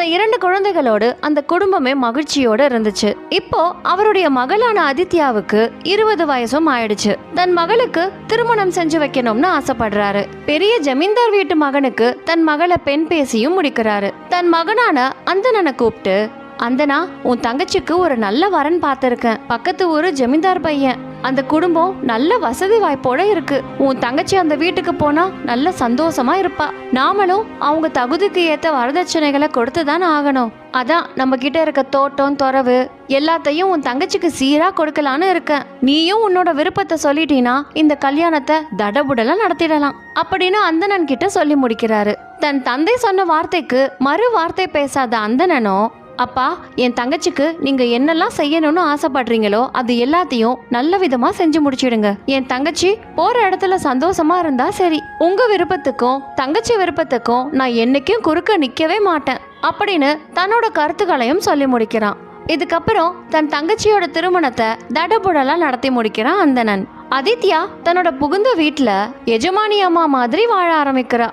அந்த 2 குழந்தைகளோடு அந்த குடும்பமே மகிழ்ச்சியோட இருந்துச்சு. இப்போ அவருடைய மகளான ஆதித்யாவுக்கு 20 வயசும் ஆயிடுச்சு. தன் மகளுக்கு திருமணம் செஞ்சு வைக்கணும்னு ஆசைப்படுறாரு. பெரிய ஜமீன்தார் வீட்டு மகனுக்கு தன் மகளை பெண் பேசியும் முடிக்கிறாரு. தன் மகனான அந்தணனை கூப்பிட்டு, அந்தனா, உன் தங்கச்சிக்கு ஒரு நல்ல வரன் பார்த்திருக்கேன். பக்கத்து ஊரு ஜமீன்தார் பையன். அந்த குடும்பம் நல்ல வசதி வாய்ப்போட இருக்கு. உன் தங்கச்சி அந்த வீட்டுக்கு போனா நல்ல சந்தோஷமா இருப்பா. நாமளும் அவங்க தகுதிக்கு ஏத்த வரதட்சணைகளை கொடுத்துதான் ஆகணும். அதான் நம்ம கிட்ட இருக்க தோட்டம் தொரவு எல்லாத்தையும் உன் தங்கச்சிக்கு சீரா கொடுக்கலான்னு இருக்கேன். நீயும் உன்னோட விருப்பத்தை சொல்லிட்டீனா இந்த கல்யாணத்தை தடபுடலா நடத்திடலாம் அப்படின்னு அந்தணன் கிட்ட சொல்லி முடிக்கிறாரு. தன் தந்தை சொன்ன வார்த்தைக்கு மறு வார்த்தை பேசாத அந்தணனோ, அப்பா, என் தங்கச்சிக்கு நீங்க என்னெல்லாம் செய்யணும்னு ஆசைப்படுறீங்களோ அது எல்லாத்தையும் நல்ல விதமா செஞ்சு முடிச்சிடுங்க. என் தங்கச்சி போற இடத்துல சந்தோஷமா இருந்தா சரி. உங்க விருப்பத்துக்கும் தங்கச்சி விருப்பத்துக்கும் நான் என்னைக்கும் குறுக்க நிக்கவே மாட்டேன் அப்படின்னு தன்னோட கருத்துக்களையும் சொல்லி முடிக்கிறான். இதுக்கப்புறம் தன் தங்கச்சியோட திருமணத்தை தடபுடலா நடத்தி முடிக்கிறான் அந்தணன். ஆதித்யா தன்னோட புகுந்த வீட்டுல எஜமானி அம்மா மாதிரி வாழ ஆரம்பிக்கிறா.